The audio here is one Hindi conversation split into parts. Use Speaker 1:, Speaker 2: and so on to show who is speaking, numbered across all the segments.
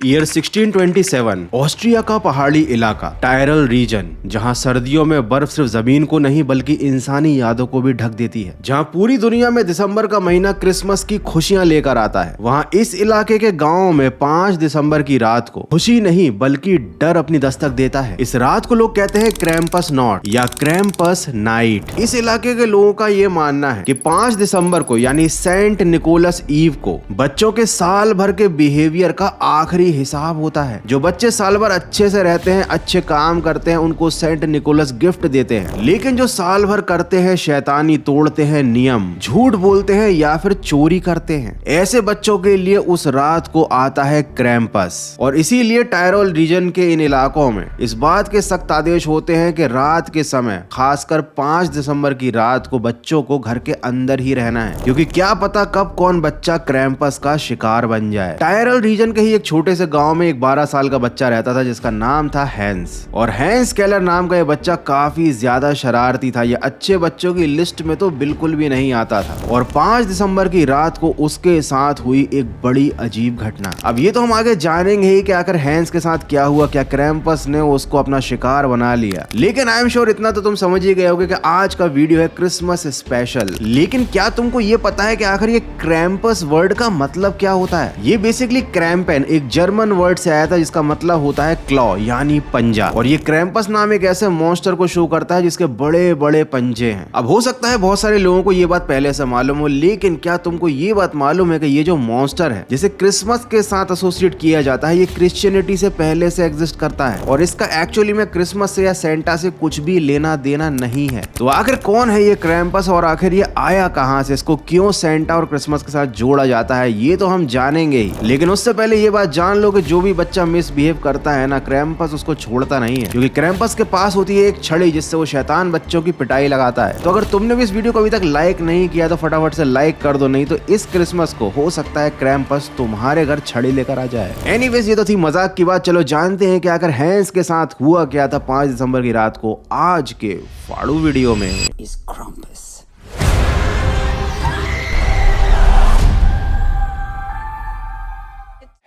Speaker 1: ईयर 1627 ऑस्ट्रिया का पहाड़ी इलाका टायरल रीजन, जहां सर्दियों में बर्फ सिर्फ जमीन को नहीं बल्कि इंसानी यादों को भी ढक देती है, जहां पूरी दुनिया में दिसंबर का महीना क्रिसमस की खुशियां लेकर आता है, वहां इस इलाके के गांवों में 5 दिसंबर की रात को खुशी नहीं बल्कि डर अपनी दस्तक देता है। इस रात को लोग कहते हैं क्रैम्पस नॉट या क्रैम्पस नाइट। इस इलाके के लोगों का ये मानना है कि 5 दिसंबर को यानी सेंट निकोलस ईव को बच्चों के साल भर के बिहेवियर का आखिरी हिसाब होता है। जो बच्चे साल भर अच्छे से रहते हैं, अच्छे काम करते हैं, उनको सेंट निकोलस गिफ्ट देते हैं। लेकिन जो साल भर करते हैं शैतानी, तोड़ते हैं नियम, झूठ बोलते हैं या फिर चोरी करते हैं, ऐसे बच्चों के लिए उस रात को आता है क्रैम्पस। और इसीलिए टायरल रीजन के इन इलाकों में इस बात के सख्त आदेश होते हैं कि रात के समय, खासकर 5 दिसंबर की रात को, बच्चों को घर के अंदर ही रहना है, क्योंकि क्या पता कब कौन बच्चा क्रैम्पस का शिकार बन जाए। टायरल रीजन के ही एक छोटे से गांव में एक 12 साल का बच्चा रहता था जिसका नाम था हैंस। और हैंस केलर नाम का यह बच्चा काफी ज्यादा शरारती था। यह अच्छे बच्चों की लिस्ट में तो बिल्कुल भी नहीं आता था। और 5 दिसंबर की रात को उसके साथ हुई एक बड़ी अजीब घटना। अब ये तो हम आगे जानेंगे ही कि आखिर हैंस के साथ क्या हुआ, क्या क्रैम्पस ने उसको अपना शिकार बना लिया। लेकिन आई एम श्योर इतना तो तुम समझ ही गए होगे कि आज का वीडियो है क्रिसमस स्पेशल। लेकिन क्या तुमको ये पता है कि आखिर ये क्रैम्पस वर्ड का मतलब क्या होता है? ये बेसिकली क्रैम्पेन एक जर्मन वर्ड से आया था जिसका मतलब होता है क्लॉ यानी पंजा। और ये क्रैम्पस नाम एक ऐसे मॉन्स्टर को शो करता है जिसके बड़े बड़े पंजे हैं। अब हो सकता है बहुत सारे लोगों को ये बात पहले से मालूम हो, लेकिन क्या तुमको ये बात मालूम है कि ये जो मॉन्स्टर है जिसे क्रिसमस के साथ एसोसिएट किया जाता है, ये क्रिश्चियनिटी से पहले से एग्जिस्ट करता है और इसका एक्चुअली में क्रिसमस से या सेंटा से कुछ भी लेना देना नहीं है। तो आखिर कौन है ये क्रैम्पस और आखिर ये आया कहां से, इसको क्यों सेंटा और क्रिसमस के साथ जोड़ा जाता है, ये तो हम जानेंगे ही। लेकिन उससे पहले ये बात जान लो कि जो भी बच्चा मिसबिहेव करता है ना, क्रैम्पस उसको छोड़ता नहीं है, क्योंकि क्रैम्पस के पास होती है एक छड़ी जिससे वो शैतान बच्चों की पिटाई लगाता है। तो अगर तुमने भी इस वीडियो को अभी तक लाइक नहीं किया तो फटाफट से लाइक कर दो, नहीं तो इस क्रिसमस को हो सकता है क्रैम्पस तुम्हारे घर छड़ी लेकर आ जाए। एनीवेज ये तो थी मजाक की बात। चलो जानते हैं कि आखिर हैंस के साथ हुआ क्या था 5 दिसंबर की रात को आज के फाड़ू वीडियो में।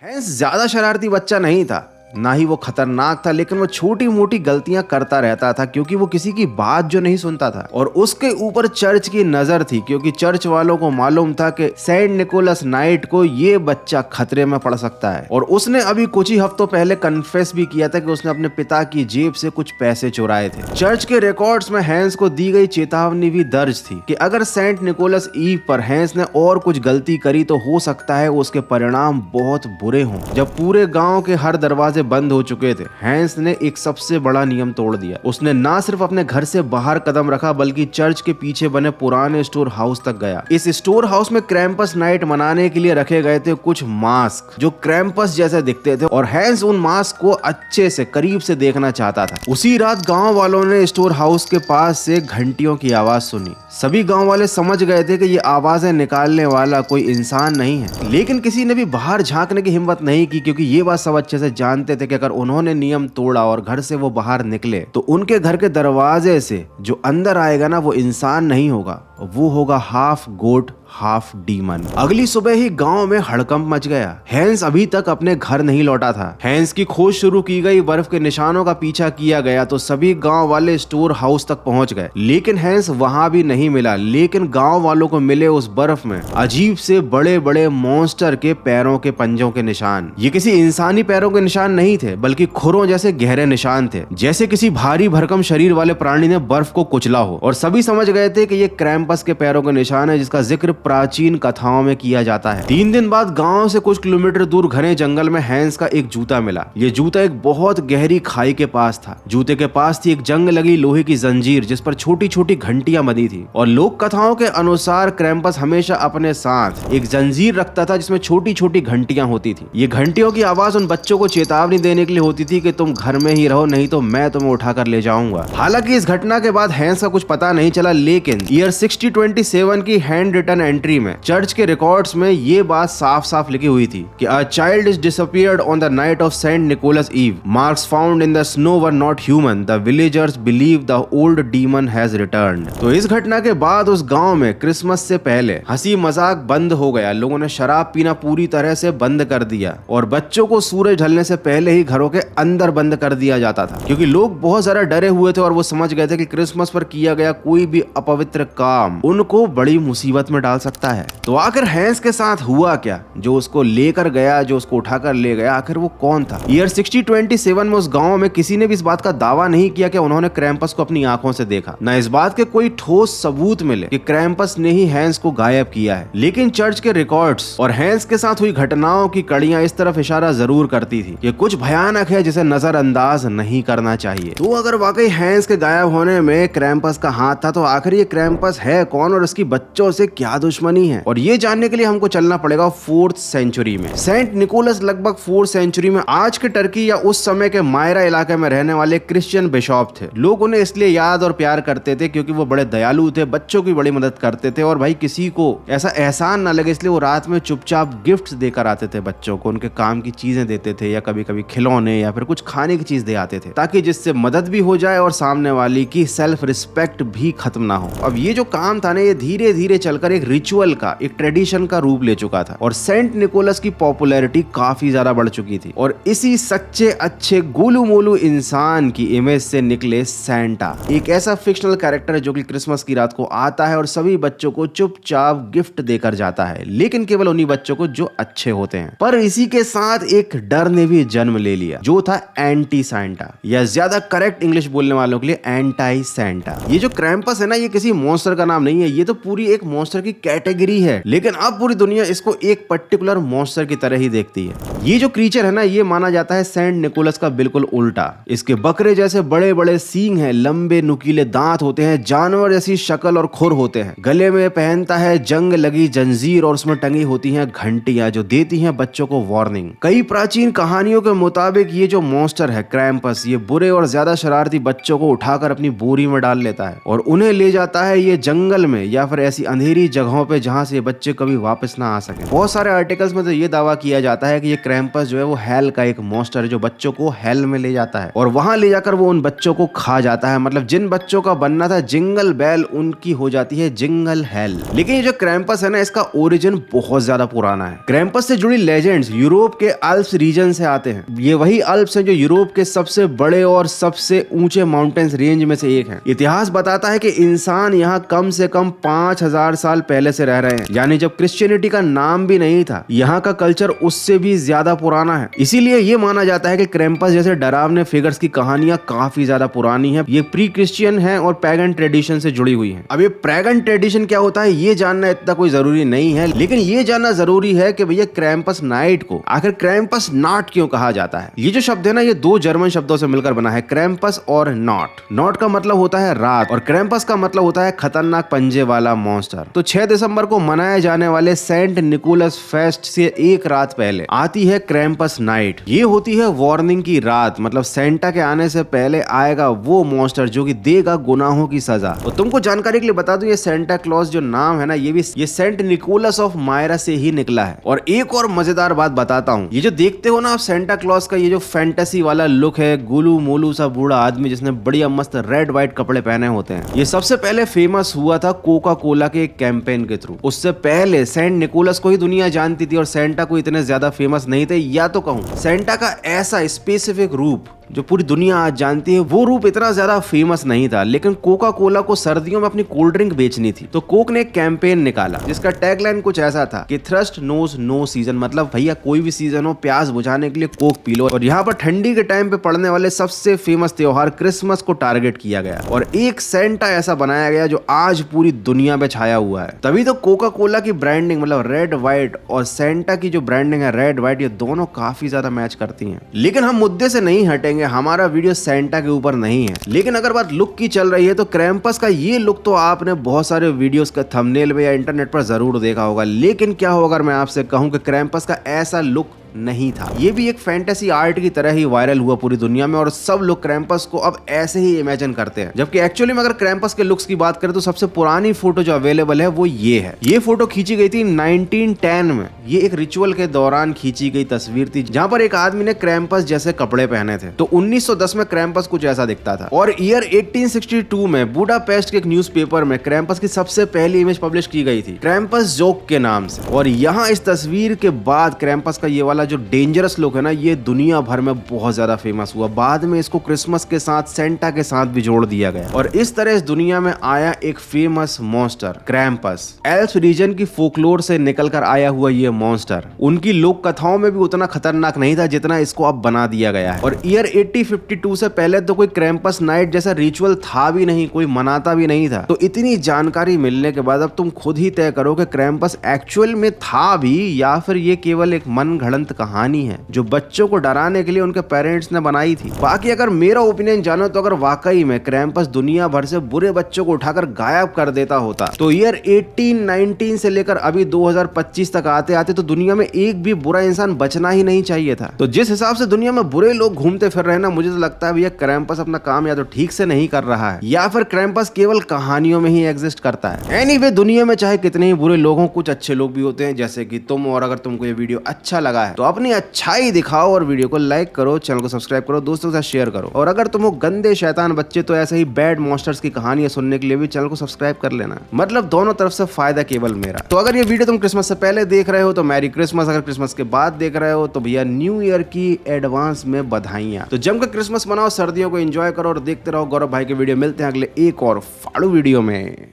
Speaker 1: हैंस ज्यादा शरारती बच्चा नहीं था, ना ही वो खतरनाक था, लेकिन वो छोटी मोटी गलतियां करता रहता था क्योंकि वो किसी की बात जो नहीं सुनता था। और उसके ऊपर चर्च की नजर थी क्योंकि चर्च वालों को मालूम था कि सेंट निकोलस नाइट को ये बच्चा खतरे में पड़ सकता है। और उसने अभी कुछ ही हफ्तों पहले कन्फेस भी किया था कि उसने अपने पिता की जेब से कुछ पैसे चुराए थे। चर्च के रिकॉर्ड्स में हैंस को दी गई चेतावनी भी दर्ज थी कि अगर सेंट निकोलस ईव पर हैंस ने और कुछ गलती करी तो हो सकता है उसके परिणाम बहुत बुरे हों। जब पूरे गांव के हर दरवाजे बंद हो चुके थे, हैंस ने एक सबसे बड़ा नियम तोड़ दिया। उसने ना सिर्फ अपने घर से बाहर कदम रखा बल्कि चर्च के पीछे बने पुराने स्टोर हाउस तक गया। इस स्टोर हाउस में क्रैम्पस नाइट मनाने के लिए रखे गए थे कुछ मास्क जो क्रैम्पस जैसे दिखते थे और हैंस उन मास्क को अच्छे से करीब से देखना चाहता था। उसी रात गांव वालों ने स्टोर हाउस के पास से घंटियों की आवाज सुनी। सभी गांव वाले समझ गए थे कि ये आवाजें निकालने वाला कोई इंसान नहीं है, लेकिन किसी ने भी बाहर झांकने की हिम्मत नहीं की क्योंकि ये बात सब अच्छे से जानते थे कि अगर उन्होंने नियम तोड़ा और घर से वो बाहर निकले तो उनके घर के दरवाजे से जो अंदर आएगा ना, वो इंसान नहीं होगा, वो होगा हाफ गोट हाफ डीमन। अगली सुबह ही गांव में हड़कंप मच गया। हैंस अभी तक अपने घर नहीं लौटा था। हैंस की खोज शुरू की गई, बर्फ के निशानों का पीछा किया गया तो सभी गांव वाले स्टोर हाउस तक पहुंच गए, लेकिन हैंस वहां भी नहीं मिला। लेकिन गांव वालों को मिले उस बर्फ में अजीब से बड़े बड़े मॉन्स्टर के पैरों के पंजों के निशान। ये किसी इंसानी पैरों के निशान नहीं थे बल्कि खुरों जैसे गहरे निशान थे, जैसे किसी भारी भरकम शरीर वाले प्राणी ने बर्फ को कुचला हो। और सभी समझ गए थे कि ये क्रैम्पस के पैरों के निशान है जिसका जिक्र प्राचीन कथाओं में किया जाता है। 3 दिन बाद गांव से कुछ किलोमीटर दूर घने जंगल में हैंस का एक जूता मिला। ये जूता एक बहुत गहरी खाई के पास था। जूते के पास थी एक जंग लगी लोहे की जंजीर जिस पर छोटी छोटी घंटियां बंधी थी। और लोक कथाओं के अनुसार क्रैम्पस हमेशा अपने साथ एक जंजीर रखता था जिसमें छोटी छोटी घंटियां होती थी। ये घंटियों की आवाज उन बच्चों को चेतावनी देने के लिए होती थी कि तुम घर में ही रहो, नहीं तो मैं तुम्हें उठाकर ले जाऊंगा। हालांकि इस घटना के बाद हैंस का कुछ पता नहीं चला, लेकिन ईयर 1627 की हैंड रिटन एंट्री में चर्च के रिकॉर्ड्स में ये बात साफ साफ लिखी हुई थी कि a child is disappeared on the night of Saint Nicholas Eve, marks found in the snow were not human, the villagers believe the old demon has returned. तो इस घटना के बाद उस गांव में क्रिसमस से पहले हंसी मजाक बंद हो गया, लोगों ने शराब पीना पूरी तरह से बंद कर दिया और बच्चों को सूरज ढलने से पहले ही घरों के अंदर बंद कर दिया जाता था, क्योंकि लोग बहुत ज्यादा डरे हुए थे और वो समझ गए थे कि क्रिसमस पर किया गया कोई भी अपवित्र काम उनको बड़ी मुसीबत में डाल सकता है। तो आखिर हैंस के साथ हुआ क्या? जो उसको लेकर गया, जो उसको उठाकर ले गया, आखिर वो कौन था? ईयर 1627 में उस गांव में किसी ने भी इस बात का दावा नहीं किया कि उन्होंने क्रैम्पस को अपनी आंखों से देखा, न इस बात के कोई ठोस सबूत मिले कि क्रैम्पस ने ही हैंस को गायब किया है। लेकिन चर्च के रिकॉर्ड्स और हैंस के साथ हुई घटनाओं की कड़ियां इस तरफ इशारा जरूर करती थी कि कुछ भयानक है जिसे नजरअंदाज नहीं करना चाहिए। तो अगर वाकई हैंस के गायब होने में क्रैम्पस का हाथ था, तो आखिर ये क्रैम्पस है कौन और इसकी बच्चों से क्या दुश्मनी है? और ये जानने के लिए हमको चलना पड़ेगा 4th सेंचुरी में। सेंट निकोलस लगभग 4th सेंचुरी में आज के टर्की या उस समय के मायरा इलाके में रहने वाले क्रिश्चियन बिशॉप थे। लोग उन्हें इसलिए याद और प्यार करते थे क्योंकि वो बड़े दयालु थे, बच्चों की बड़ी मदद करते थे और भाई किसी को ऐसा एहसान ना लगे इसलिए वो रात में चुपचाप गिफ्ट्स देकर आते थे बच्चों को, उनके काम की चीजें देते थे या कभी कभी खिलौने या फिर कुछ खाने की चीज दे आते थे, ताकि जिससे मदद भी हो जाए और सामने वाली की सेल्फ रिस्पेक्ट भी खत्म ना हो। अब ये जो काम था ना, ये धीरे धीरे चलकर एक रिचुअल का, एक ट्रेडिशन का रूप ले चुका था और सेंट निकोलस की पॉपुलैरिटी काफी ज्यादा बढ़ चुकी थी। और इसी सच्चे अच्छे गोलू मोलू इंसान की इमेज से निकले सैंटा, एक ऐसा फिक्शनल कैरेक्टर है जो कि क्रिसमस की रात को आता है और सभी बच्चों को चुपचाप गिफ्ट देकर जाता है, लेकिन केवल उन्हीं बच्चों को जो अच्छे होते हैं। पर इसी के साथ एक डर ने भी जन्म ले लिया, जो था एंटी सैंटा, या ज्यादा करेक्ट इंग्लिश बोलने वालों के लिए एंटी सैंटा। ये जो क्रैम्पस है ना, ये किसी मॉन्स्टर का नाम नहीं है, ये तो पूरी एक मॉन्स्टर की कैटेगरी है, लेकिन अब पूरी दुनिया इसको एक पर्टिकुलर मॉन्स्टर की तरह ही देखती है। ये जो क्रीचर है ना, ये माना जाता है सेंट निकोलस का बिल्कुल उल्टा। इसके बकरे जैसे बड़े बड़े सींग हैं, लंबे नुकीले दांत होते हैं, जानवर जैसी शक्ल और खुर होते हैं, गले में पहनता है जंग लगी जंजीर और उसमें टंगी होती हैं घंटियां जो देती हैं बच्चों को वार्निंग। कई प्राचीन कहानियों के मुताबिक ये जो मॉन्स्टर है क्रैम्पस, ये बुरे और ज्यादा शरारती बच्चों को उठाकर अपनी बोरी में डाल लेता है और उन्हें ले जाता है ये जंगल में या फिर ऐसी अंधेरी जगहों पे जहां से बच्चे कभी वापस ना आ सके। बहुत सारे आर्टिकल्स में तो ये दावा किया जाता है कि ये क्रैम्पस जो है वो हेल का एक मॉन्स्टर है जो बच्चों को हेल में ले जाता है और वहां ले जाकर वो उन बच्चों को खा जाता है। मतलब जिन बच्चों का बनना था जिंगल बेल, उनकी हो जाती है जिंगल हेल। लेकिन ये जो क्रैम्पस है ना, इसका ओरिजिन बहुत ज्यादा पुराना है। क्रैम्पस से जुड़ी लेजेंड्स यूरोप के अल्प्स रीजन से आते हैं। ये वही अल्प्स हैं जो यूरोप के सबसे बड़े और सबसे ऊंचे माउंटेन्स रेंज में से एक है। इतिहास बताता है कि इंसान यहाँ कम से कम 5000 साल पहले से रह रहे हैं, यानी जब क्रिश्चियनिटी का नाम भी नहीं था। यहाँ का कल्चर उससे भी ज्यादा पुराना है, इसीलिए ये माना जाता है कि क्रैम्पस जैसे डरावने फिगर्स की कहानियां काफी ज्यादा पुरानी है। ये प्री क्रिश्चियन है और पैगन ट्रेडिशन से जुड़ी हुई है। अब ये पैगन ट्रेडिशन क्या होता है ये जानना इतना कोई जरूरी नहीं है, लेकिन ये जानना जरूरी है कि भैया क्रैम्पस नाइट को आखिर क्रैम्पस नॉट क्यों कहा जाता है। ये जो शब्द है ना, ये दो जर्मन शब्दों से मिलकर बना है, क्रैम्पस और नॉट। नॉट का मतलब होता है रात और क्रैम्पस का मतलब होता है खतरनाक पंजे वाला मॉन्स्टर। तो 6 दिसंबर को मनाए जाने वाले सेंट निकोलस फेस्ट से एक रात पहले आती है क्रैम्पस नाइट। ये होती है वार्निंग की रात, मतलब सेंटा के आने से पहले आएगा वो मॉन्स्टर जो कि देगा गुनाहों की सजा। तो तुमको जानकारी के लिए बता दूं, ये सेंटा क्लॉज जो नाम है ना, ये सेंट निकोलस ऑफ मायरा से ही निकला है। और एक और मजेदार बात बताता हूँ, ये जो देखते हो ना आप सेंटा क्लॉज का ये जो फैंटेसी वाला लुक है, गोलू मोलू सा बूढ़ा आदमी जिसने बढ़िया मस्त रेड व्हाइट कपड़े पहने होते हैं, ये सबसे पहले फेमस हुआ था कोका कोला के एक कैंपेन के थ्रू। उससे पहले सेंट निकोलस को ही दुनिया जानती थी और सेंटा को इतने ज्यादा फेमस नहीं थे। या तो कहूँ सेंटा का ऐसा स्पेसिफिक रूप जो पूरी दुनिया आज जानती है, वो रूप इतना ज्यादा फेमस नहीं था। लेकिन कोका कोला को सर्दियों में अपनी कोल्ड ड्रिंक बेचनी थी, तो कोक ने एक कैंपेन निकाला जिसका टैगलाइन कुछ ऐसा था कि थ्रस्ट नोज नो सीजन, मतलब भैया कोई भी सीजन हो, प्यास बुझाने के लिए कोक पी लो। और यहाँ पर ठंडी के टाइम पे पड़ने वाले सबसे फेमस त्योहार क्रिसमस को टारगेट किया गया और एक सेंटा ऐसा बनाया गया जो आज पूरी दुनिया में छाया हुआ है। तभी तो कोका कोला की ब्रांडिंग मतलब रेड व्हाइट और सेंटा की जो ब्रांडिंग है रेड व्हाइट, ये दोनों काफी ज्यादा मैच करती हैं। लेकिन हम मुद्दे से नहीं हटेंगे, हमारा वीडियो सेंटा के ऊपर नहीं है। लेकिन अगर बात लुक की चल रही है तो क्रैम्पस का ये लुक तो आपने बहुत सारे वीडियोस का थंबनेल में या इंटरनेट पर जरूर देखा होगा। लेकिन क्या होगा अगर मैं आपसे कहूं कि क्रैम्पस का ऐसा लुक नहीं था। ये भी एक फैंटेसी आर्ट की तरह ही वायरल हुआ पूरी दुनिया में और सब लोग क्रैम्पस को अब ऐसे ही इमेजिन करते हैं। जबकि एक्चुअली में अगर क्रैम्पस के लुक्स की बात करें तो सबसे पुरानी फोटो जो अवेलेबल है वो ये है। ये फोटो खींची गई थी 1910 में। ये एक रिचुअल के दौरान खींची गई तस्वीर थी जहां पर एक आदमी ने क्रैम्पस जैसे कपड़े पहने थे। तो 1910 में क्रैम्पस कुछ ऐसा दिखता था। और ईयर 1862 में बुडापेस्ट के एक न्यूज़पेपर में क्रैम्पस की सबसे पहली इमेज पब्लिश की गई थी, क्रैम्पस जोक के नाम से। और यहाँ इस तस्वीर के बाद क्रैम्पस का ये वाला जो डेंजरस लुक है ना, ये दुनिया भर में बहुत ज्यादा फेमस हुआ। बाद में इसको क्रिसमस के साथ सेंटा के साथ भी जोड़ दिया गया और इस तरह इस दुनिया में आया एक फेमस मॉन्स्टर क्रैम्पस। एल्प्स रीजन की फोकलोर से निकलकर आया हुआ ये मॉन्स्टर उनकी लोक कथाओं में भी उतना खतरनाक नहीं था जितना इसको अब बना दिया गया है। और ईयर 1852 से पहले तो कोई क्रैम्पस नाइट जैसा रिचुअल था भी नहीं, कोई मनाता भी नहीं था। तो इतनी जानकारी मिलने के बाद अब तुम खुद ही तय करो कि क्रैम्पस एक्चुअल में था भी या फिर ये केवल एक मनगढ़ंत कहानी है जो बच्चों को डराने के लिए उनके पेरेंट्स ने बनाई थी। बाकी अगर मेरा ओपिनियन जानो तो अगर वाकई में क्रैम्पस दुनिया भर से बुरे बच्चों को उठाकर गायब कर देता होता तो ईयर 1819 से लेकर अभी 2025 तक आते आते तो दुनिया में एक भी बुरा इंसान बचना ही नहीं चाहिए था। तो जिस हिसाब से दुनिया में बुरे लोग घूमते फिर रहे ना, मुझे तो लगता है भैया क्रैम्पस अपना काम या तो ठीक से नहीं कर रहा है या फिर क्रैम्पस केवल कहानियों में ही एग्जिस्ट करता है। एनीवे, दुनिया में चाहे कितने ही बुरे लोग हों, कुछ अच्छे लोग भी होते हैं जैसे कि तुम। और अगर तुमको ये वीडियो अच्छा लगा है तो अपनी अच्छाई दिखाओ और वीडियो को लाइक करो, चैनल को सब्सक्राइब करो, दोस्तों के साथ शेयर करो। और अगर तुम हो गंदे शैतान बच्चे तो ऐसे ही बैड मॉन्स्टर्स की कहानियां सुनने के लिए भी चैनल को सब्सक्राइब कर लेना। मतलब दोनों तरफ से फायदा केवल मेरा। तो अगर ये वीडियो तुम क्रिसमस से पहले देख रहे हो तो मैरी क्रिसमस, अगर क्रिसमस के बाद देख रहे हो तो भैया न्यू ईयर की एडवांस में बधाइयां। तो जमकर क्रिसमस मनाओ, सर्दियों को एंजॉय करो और देखते रहो गौरव भाई के वीडियो। मिलते हैं अगले एक और फाड़ू वीडियो में।